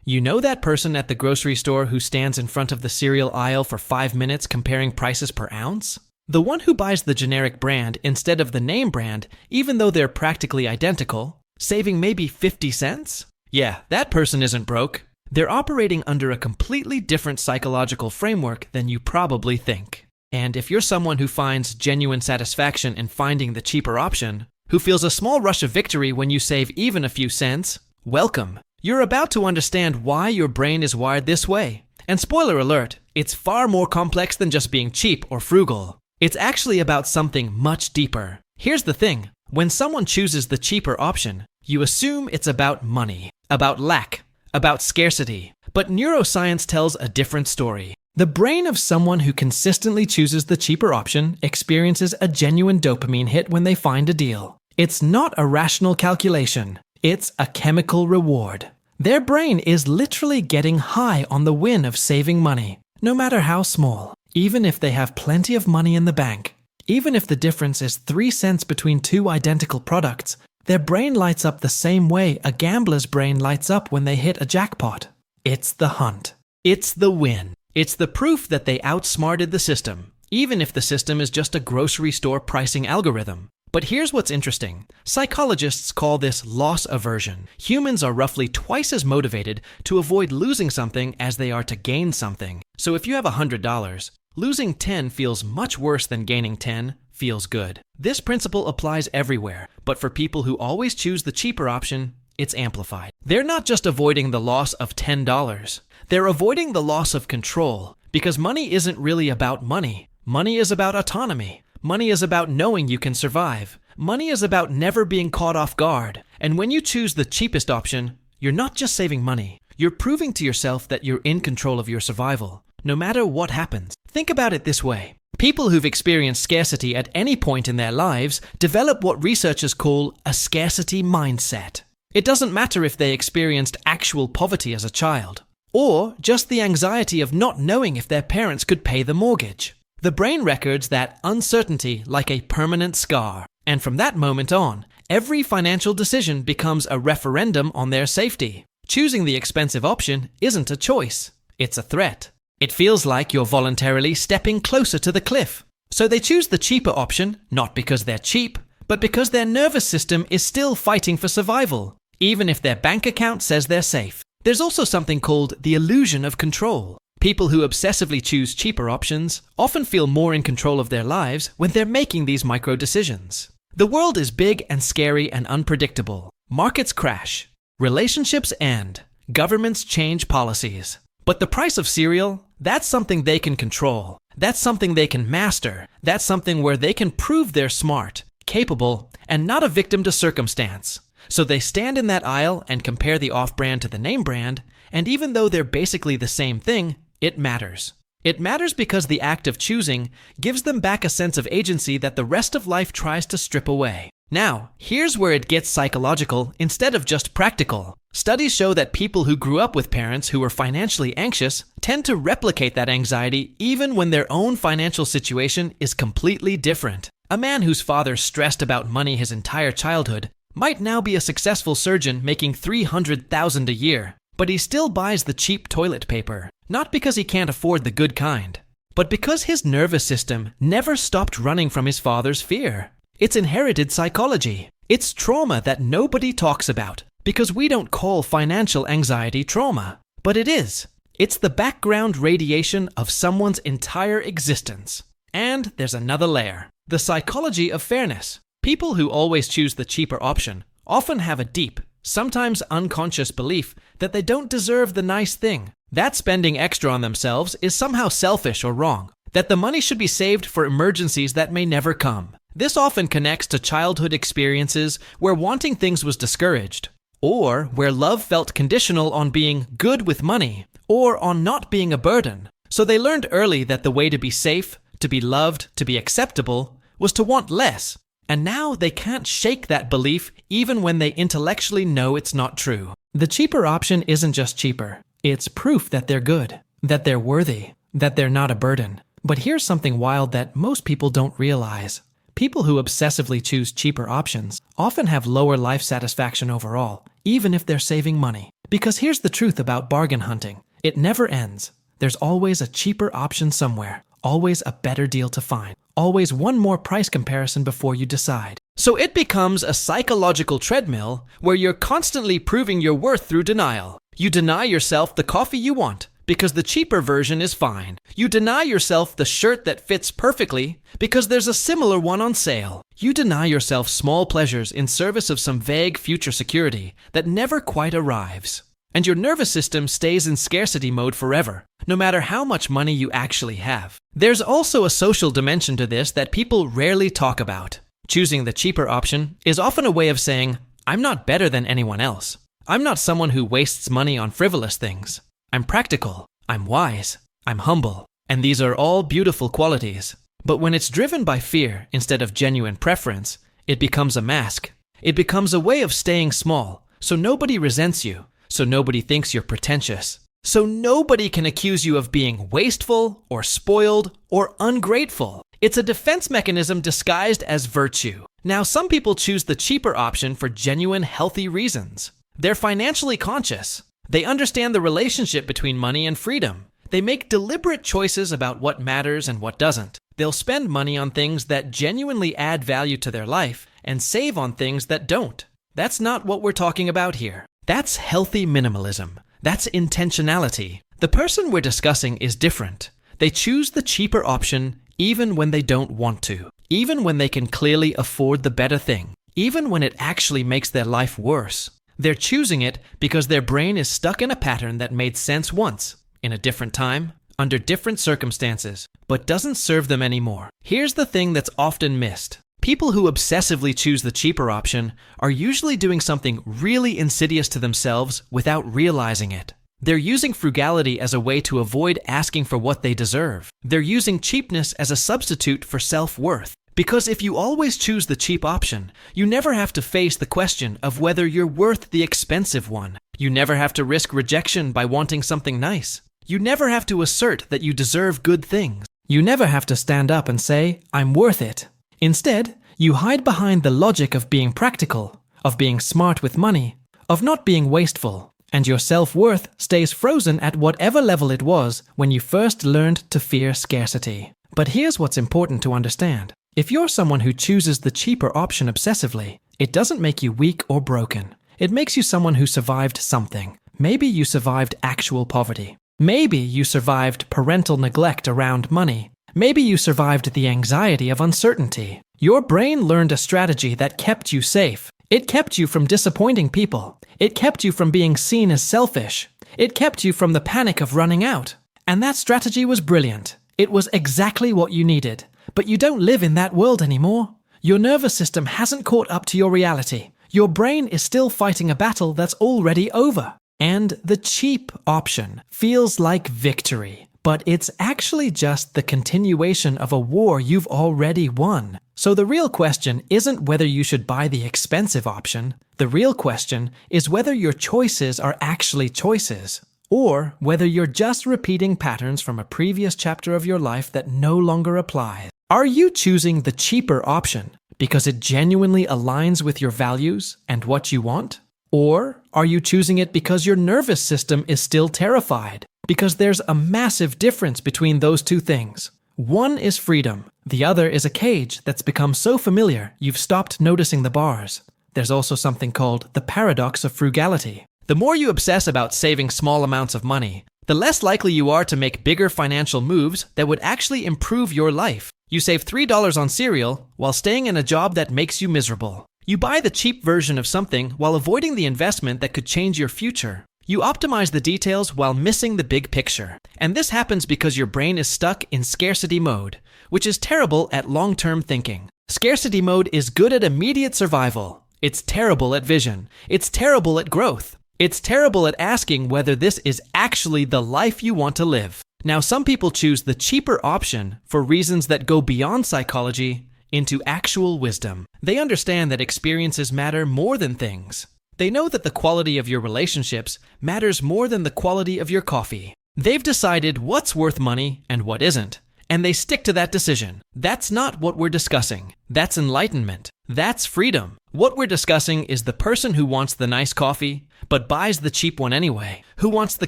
You know that person at the grocery store who stands in front of the cereal aisle for 5 minutes comparing prices per ounce? The one who buys the generic brand instead of the name brand, even though they're practically identical, saving maybe 50 cents? Yeah, that person isn't broke. They're operating under a completely different psychological framework than you probably think. And if you're someone who finds genuine satisfaction in finding the cheaper option, who feels a small rush of victory when you save even a few cents, welcome. You're about to understand why your brain is wired this way. And spoiler alert, it's far more complex than just being cheap or frugal. It's actually about something much deeper. Here's the thing. When someone chooses the cheaper option, you assume it's about money, about lack, about scarcity. But neuroscience tells a different story. The brain of someone who consistently chooses the cheaper option experiences a genuine dopamine hit when they find a deal. It's not a rational calculation. It's a chemical reward. Their brain is literally getting high on the win of saving money, no matter how small, even if they have plenty of money in the bank. Even if the difference is 3 cents between two identical products, their brain lights up the same way a gambler's brain lights up when they hit a jackpot. It's the hunt. It's the win. It's the proof that they outsmarted the system, even if the system is just a grocery store pricing algorithm. But here's what's interesting. Psychologists call this loss aversion. Humans are roughly twice as motivated to avoid losing something as they are to gain something. So if you have $100, losing 10 feels much worse than gaining 10 feels good. This principle applies everywhere, but for people who always choose the cheaper option, it's amplified. They're not just avoiding the loss of $10. They're avoiding the loss of control, because money isn't really about money. Money is about autonomy. Money is about knowing you can survive. Money is about never being caught off guard. And when you choose the cheapest option, you're not just saving money. You're proving to yourself that you're in control of your survival, no matter what happens. Think about it this way. People who've experienced scarcity at any point in their lives develop what researchers call a scarcity mindset. It doesn't matter if they experienced actual poverty as a child, or just the anxiety of not knowing if their parents could pay the mortgage. The brain records that uncertainty like a permanent scar, and from that moment on, every financial decision becomes a referendum on their safety. Choosing the expensive option isn't a choice, it's a threat. It feels like you're voluntarily stepping closer to the cliff. So they choose the cheaper option, not because they're cheap, but because their nervous system is still fighting for survival, even if their bank account says they're safe. There's also something called the illusion of control. People who obsessively choose cheaper options often feel more in control of their lives when they're making these micro decisions. The world is big and scary and unpredictable. Markets crash. Relationships end. Governments change policies. But the price of cereal, that's something they can control. That's something they can master. That's something where they can prove they're smart, capable, and not a victim to circumstance. So they stand in that aisle and compare the off-brand to the name brand, and even though they're basically the same thing, it matters. It matters because the act of choosing gives them back a sense of agency that the rest of life tries to strip away. Now, here's where it gets psychological instead of just practical. Studies show that people who grew up with parents who were financially anxious tend to replicate that anxiety even when their own financial situation is completely different. A man whose father stressed about money his entire childhood might now be a successful surgeon making $300,000 a year, but he still buys the cheap toilet paper, not because he can't afford the good kind, but because his nervous system never stopped running from his father's fear. It's inherited psychology. It's trauma that nobody talks about, because we don't call financial anxiety trauma, but it is. It's the background radiation of someone's entire existence. And there's another layer, the psychology of fairness. People who always choose the cheaper option often have a deep, sometimes unconscious belief that they don't deserve the nice thing, that spending extra on themselves is somehow selfish or wrong, that the money should be saved for emergencies that may never come. This often connects to childhood experiences where wanting things was discouraged, or where love felt conditional on being good with money, or on not being a burden. So they learned early that the way to be safe, to be loved, to be acceptable, was to want less. And now they can't shake that belief even when they intellectually know it's not true. The cheaper option isn't just cheaper. It's proof that they're good, that they're worthy, that they're not a burden. But here's something wild that most people don't realize. People who obsessively choose cheaper options often have lower life satisfaction overall, even if they're saving money. Because here's the truth about bargain hunting. It never ends. There's always a cheaper option somewhere, always a better deal to find, always one more price comparison before you decide. So it becomes a psychological treadmill where you're constantly proving your worth through denial. You deny yourself the coffee you want because the cheaper version is fine. You deny yourself the shirt that fits perfectly because there's a similar one on sale. You deny yourself small pleasures in service of some vague future security that never quite arrives. And your nervous system stays in scarcity mode forever, no matter how much money you actually have. There's also a social dimension to this that people rarely talk about. Choosing the cheaper option is often a way of saying, I'm not better than anyone else. I'm not someone who wastes money on frivolous things. I'm practical, I'm wise, I'm humble, and these are all beautiful qualities. But when it's driven by fear instead of genuine preference, it becomes a mask. It becomes a way of staying small, so nobody resents you. So nobody thinks you're pretentious. So nobody can accuse you of being wasteful or spoiled or ungrateful. It's a defense mechanism disguised as virtue. Now, some people choose the cheaper option for genuine, healthy reasons. They're financially conscious. They understand the relationship between money and freedom. They make deliberate choices about what matters and what doesn't. They'll spend money on things that genuinely add value to their life and save on things that don't. That's not what we're talking about here. That's healthy minimalism. That's intentionality. The person we're discussing is different. They choose the cheaper option even when they don't want to, even when they can clearly afford the better thing, even when it actually makes their life worse. They're choosing it because their brain is stuck in a pattern that made sense once, in a different time, under different circumstances, but doesn't serve them anymore. Here's the thing that's often missed. People who obsessively choose the cheaper option are usually doing something really insidious to themselves without realizing it. They're using frugality as a way to avoid asking for what they deserve. They're using cheapness as a substitute for self-worth. Because if you always choose the cheap option, you never have to face the question of whether you're worth the expensive one. You never have to risk rejection by wanting something nice. You never have to assert that you deserve good things. You never have to stand up and say, I'm worth it. Instead, you hide behind the logic of being practical, of being smart with money, of not being wasteful, and your self-worth stays frozen at whatever level it was when you first learned to fear scarcity. But here's what's important to understand. If you're someone who chooses the cheaper option obsessively, it doesn't make you weak or broken. It makes you someone who survived something. Maybe you survived actual poverty. Maybe you survived parental neglect around money. Maybe you survived the anxiety of uncertainty. Your brain learned a strategy that kept you safe. It kept you from disappointing people. It kept you from being seen as selfish. It kept you from the panic of running out. And that strategy was brilliant. It was exactly what you needed. But you don't live in that world anymore. Your nervous system hasn't caught up to your reality. Your brain is still fighting a battle that's already over. And the cheap option feels like victory. But it's actually just the continuation of a war you've already won. So the real question isn't whether you should buy the expensive option. The real question is whether your choices are actually choices, or whether you're just repeating patterns from a previous chapter of your life that no longer applies. Are you choosing the cheaper option because it genuinely aligns with your values and what you want? Or are you choosing it because your nervous system is still terrified? Because there's a massive difference between those two things. One is freedom. The other is a cage that's become so familiar you've stopped noticing the bars. There's also something called the paradox of frugality. The more you obsess about saving small amounts of money, the less likely you are to make bigger financial moves that would actually improve your life. You save $3 on cereal while staying in a job that makes you miserable. You buy the cheap version of something while avoiding the investment that could change your future. You optimize the details while missing the big picture. And this happens because your brain is stuck in scarcity mode, which is terrible at long-term thinking. Scarcity mode is good at immediate survival. It's terrible at vision. It's terrible at growth. It's terrible at asking whether this is actually the life you want to live. Now, some people choose the cheaper option for reasons that go beyond psychology into actual wisdom. They understand that experiences matter more than things. They know that the quality of your relationships matters more than the quality of your coffee. They've decided what's worth money and what isn't, and they stick to that decision. That's not what we're discussing. That's enlightenment. That's freedom. What we're discussing is the person who wants the nice coffee, but buys the cheap one anyway. Who wants the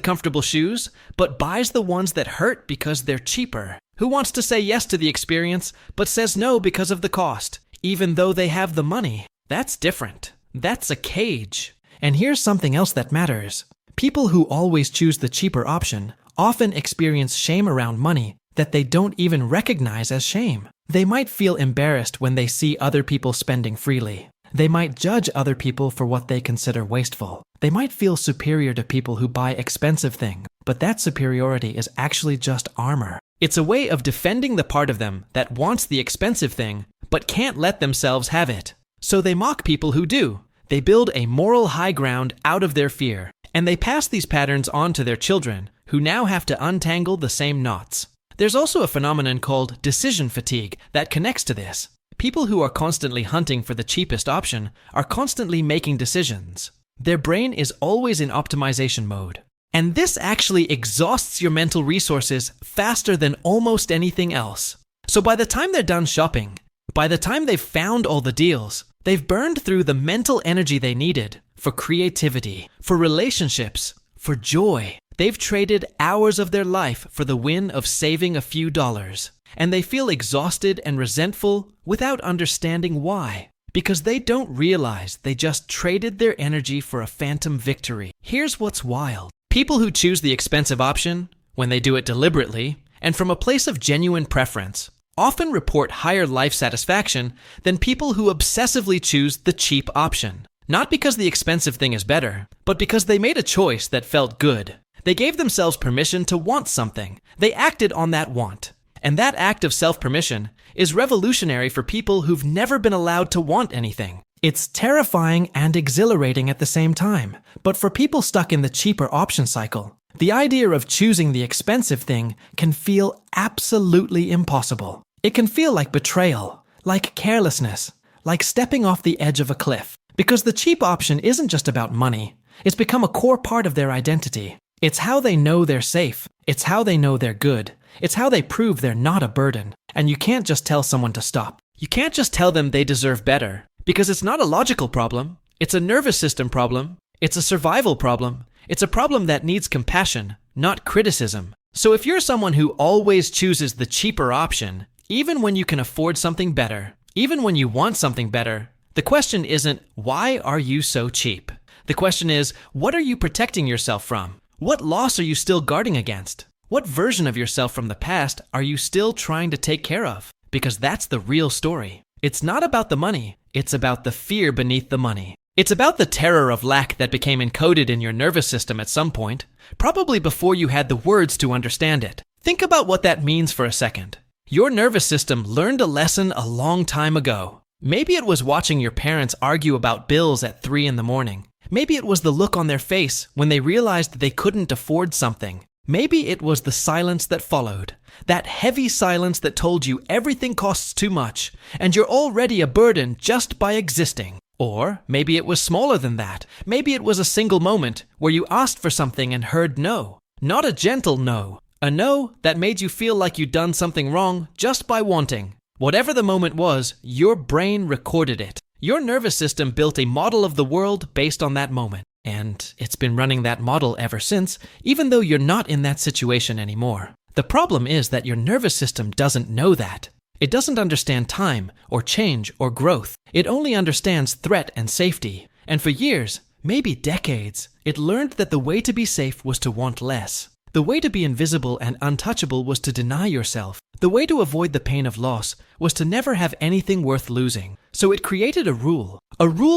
comfortable shoes, but buys the ones that hurt because they're cheaper. Who wants to say yes to the experience, but says no because of the cost, even though they have the money. That's different. That's a cage. And here's something else that matters. People who always choose the cheaper option often experience shame around money that they don't even recognize as shame. They might feel embarrassed when they see other people spending freely. They might judge other people for what they consider wasteful. They might feel superior to people who buy expensive things, but that superiority is actually just armor. It's a way of defending the part of them that wants the expensive thing, but can't let themselves have it. So they mock people who do. They build a moral high ground out of their fear, and they pass these patterns on to their children, who now have to untangle the same knots. There's also a phenomenon called decision fatigue that connects to this. People who are constantly hunting for the cheapest option are constantly making decisions. Their brain is always in optimization mode. And this actually exhausts your mental resources faster than almost anything else. So by the time they're done shopping, by the time they've found all the deals, they've burned through the mental energy they needed for creativity, for relationships, for joy. They've traded hours of their life for the win of saving a few dollars. And they feel exhausted and resentful without understanding why. Because they don't realize they just traded their energy for a phantom victory. Here's what's wild. People who choose the expensive option, when they do it deliberately, and from a place of genuine preference, often report higher life satisfaction than people who obsessively choose the cheap option. Not because the expensive thing is better, but because they made a choice that felt good. They gave themselves permission to want something. They acted on that want. And that act of self-permission is revolutionary for people who've never been allowed to want anything. It's terrifying and exhilarating at the same time. But for people stuck in the cheaper option cycle, the idea of choosing the expensive thing can feel absolutely impossible. It can feel like betrayal, like carelessness, like stepping off the edge of a cliff. Because the cheap option isn't just about money. It's become a core part of their identity. It's how they know they're safe. It's how they know they're good. It's how they prove they're not a burden. And you can't just tell someone to stop. You can't just tell them they deserve better. Because it's not a logical problem. It's a nervous system problem. It's a survival problem. It's a problem that needs compassion, not criticism. So if you're someone who always chooses the cheaper option, even when you can afford something better, even when you want something better, the question isn't, why are you so cheap? The question is, what are you protecting yourself from? What loss are you still guarding against? What version of yourself from the past are you still trying to take care of? Because that's the real story. It's not about the money. It's about the fear beneath the money. It's about the terror of lack that became encoded in your nervous system at some point, probably before you had the words to understand it. Think about what that means for a second. Your nervous system learned a lesson a long time ago. Maybe it was watching your parents argue about bills at 3 in the morning. Maybe it was the look on their face when they realized they couldn't afford something. Maybe it was the silence that followed. That heavy silence that told you everything costs too much, and you're already a burden just by existing. Or maybe it was smaller than that. Maybe it was a single moment where you asked for something and heard no. Not a gentle no. A no that made you feel like you'd done something wrong just by wanting. Whatever the moment was, your brain recorded it. Your nervous system built a model of the world based on that moment. And it's been running that model ever since, even though you're not in that situation anymore. The problem is that your nervous system doesn't know that. It doesn't understand time, or change, or growth. It only understands threat and safety. And for years, maybe decades, it learned that the way to be safe was to want less. The way to be invisible and untouchable was to deny yourself. The way to avoid the pain of loss was to never have anything worth losing. So it created a rule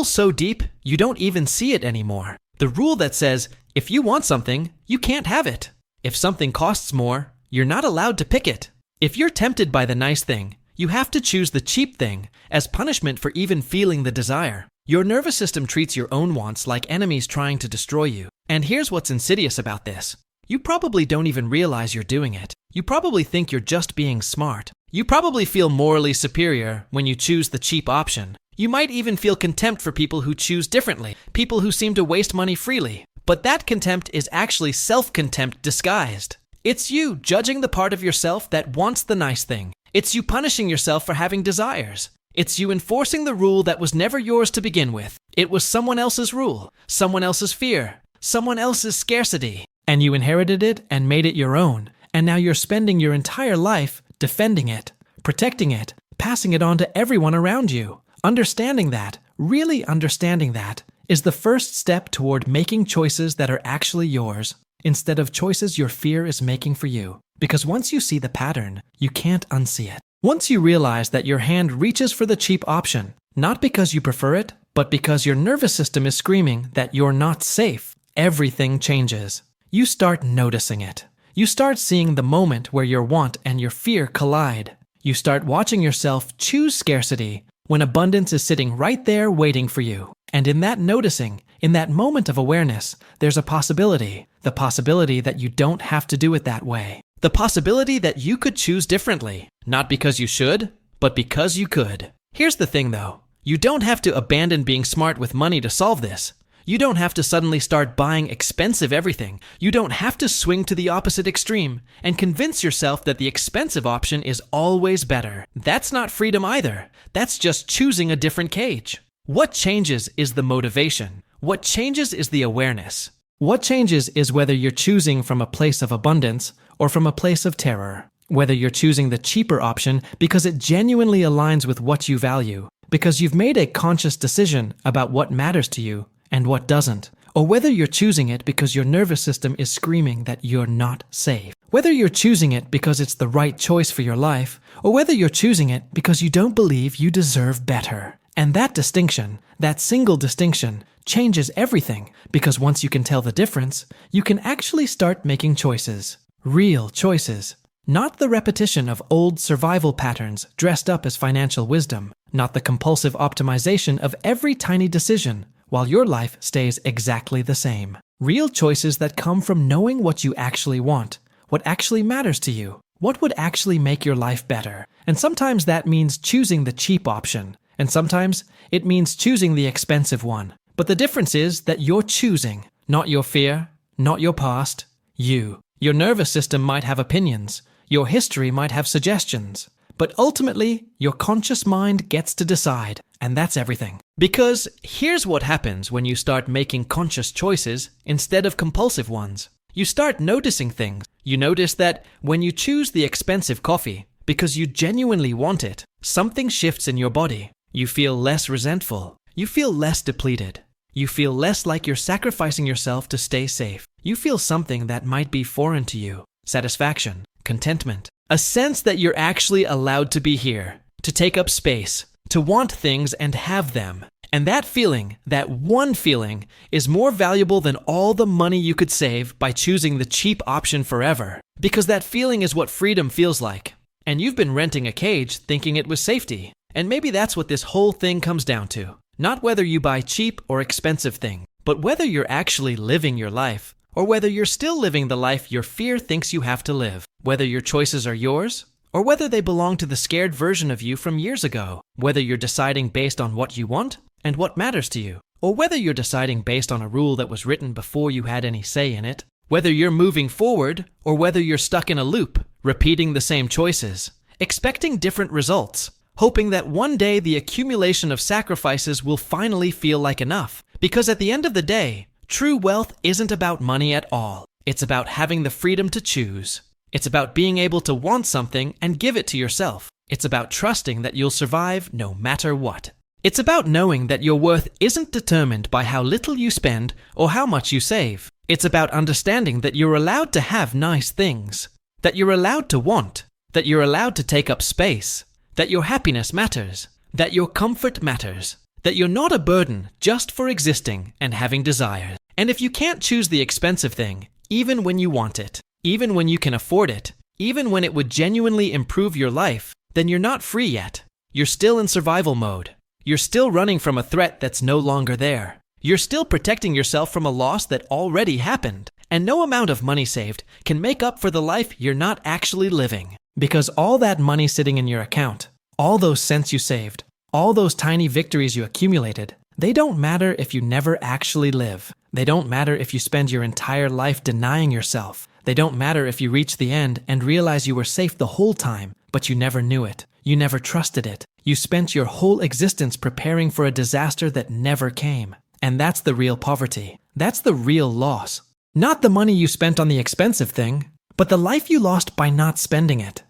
so deep you don't even see it anymore. The rule that says, if you want something, you can't have it. If something costs more, you're not allowed to pick it. If you're tempted by the nice thing, you have to choose the cheap thing as punishment for even feeling the desire. Your nervous system treats your own wants like enemies trying to destroy you. And here's what's insidious about this. You probably don't even realize you're doing it. You probably think you're just being smart. You probably feel morally superior when you choose the cheap option. You might even feel contempt for people who choose differently, people who seem to waste money freely. But that contempt is actually self-contempt disguised. It's you judging the part of yourself that wants the nice thing. It's you punishing yourself for having desires. It's you enforcing the rule that was never yours to begin with. It was someone else's rule, someone else's fear, someone else's scarcity. And you inherited it and made it your own. And now you're spending your entire life defending it, protecting it, passing it on to everyone around you. Understanding that, really understanding that, is the first step toward making choices that are actually yours, instead of choices your fear is making for you. Because once you see the pattern, you can't unsee it. Once you realize that your hand reaches for the cheap option, not because you prefer it, but because your nervous system is screaming that you're not safe, everything changes. You start noticing it. You start seeing the moment where your want and your fear collide. You start watching yourself choose scarcity when abundance is sitting right there waiting for you. And in that noticing, in that moment of awareness, there's a possibility. The possibility that you don't have to do it that way. The possibility that you could choose differently. Not because you should, but because you could. Here's the thing though. You don't have to abandon being smart with money to solve this. You don't have to suddenly start buying expensive everything. You don't have to swing to the opposite extreme and convince yourself that the expensive option is always better. That's not freedom either. That's just choosing a different cage. What changes is the motivation. What changes is the awareness. What changes is whether you're choosing from a place of abundance or from a place of terror. Whether you're choosing the cheaper option because it genuinely aligns with what you value, because you've made a conscious decision about what matters to you and what doesn't, or whether you're choosing it because your nervous system is screaming that you're not safe. Whether you're choosing it because it's the right choice for your life, or whether you're choosing it because you don't believe you deserve better. And that distinction, that single distinction, changes everything, because once you can tell the difference, you can actually start making choices. Real choices. Not the repetition of old survival patterns dressed up as financial wisdom, not the compulsive optimization of every tiny decision, while your life stays exactly the same. Real choices that come from knowing what you actually want, what actually matters to you, what would actually make your life better. And sometimes that means choosing the cheap option, and sometimes it means choosing the expensive one. But the difference is that you're choosing, not your fear, not your past, you. Your nervous system might have opinions, your history might have suggestions, but ultimately, your conscious mind gets to decide, and that's everything. Because here's what happens when you start making conscious choices instead of compulsive ones. You start noticing things. You notice that when you choose the expensive coffee because you genuinely want it, something shifts in your body. You feel less resentful. You feel less depleted. You feel less like you're sacrificing yourself to stay safe. You feel something that might be foreign to you. Satisfaction, contentment, a sense that you're actually allowed to be here, to take up space, to want things and have them. And that feeling, that one feeling, is more valuable than all the money you could save by choosing the cheap option forever. Because that feeling is what freedom feels like. And you've been renting a cage thinking it was safety. And maybe that's what this whole thing comes down to. Not whether you buy cheap or expensive things, but whether you're actually living your life, or whether you're still living the life your fear thinks you have to live. Whether your choices are yours, or whether they belong to the scared version of you from years ago. Whether you're deciding based on what you want and what matters to you, or whether you're deciding based on a rule that was written before you had any say in it. Whether you're moving forward, or whether you're stuck in a loop, repeating the same choices, expecting different results, hoping that one day the accumulation of sacrifices will finally feel like enough. Because at the end of the day, true wealth isn't about money at all. It's about having the freedom to choose. It's about being able to want something and give it to yourself. It's about trusting that you'll survive no matter what. It's about knowing that your worth isn't determined by how little you spend or how much you save. It's about understanding that you're allowed to have nice things, that you're allowed to want, that you're allowed to take up space, that your happiness matters, that your comfort matters, that you're not a burden just for existing and having desires. And if you can't choose the expensive thing, even when you want it, even when you can afford it, even when it would genuinely improve your life, then you're not free yet. You're still in survival mode. You're still running from a threat that's no longer there. You're still protecting yourself from a loss that already happened. And no amount of money saved can make up for the life you're not actually living. Because all that money sitting in your account, all those cents you saved, all those tiny victories you accumulated, they don't matter if you never actually live. They don't matter if you spend your entire life denying yourself. They don't matter if you reach the end and realize you were safe the whole time, but you never knew it. You never trusted it. You spent your whole existence preparing for a disaster that never came. And that's the real poverty. That's the real loss. Not the money you spent on the expensive thing, but the life you lost by not spending it.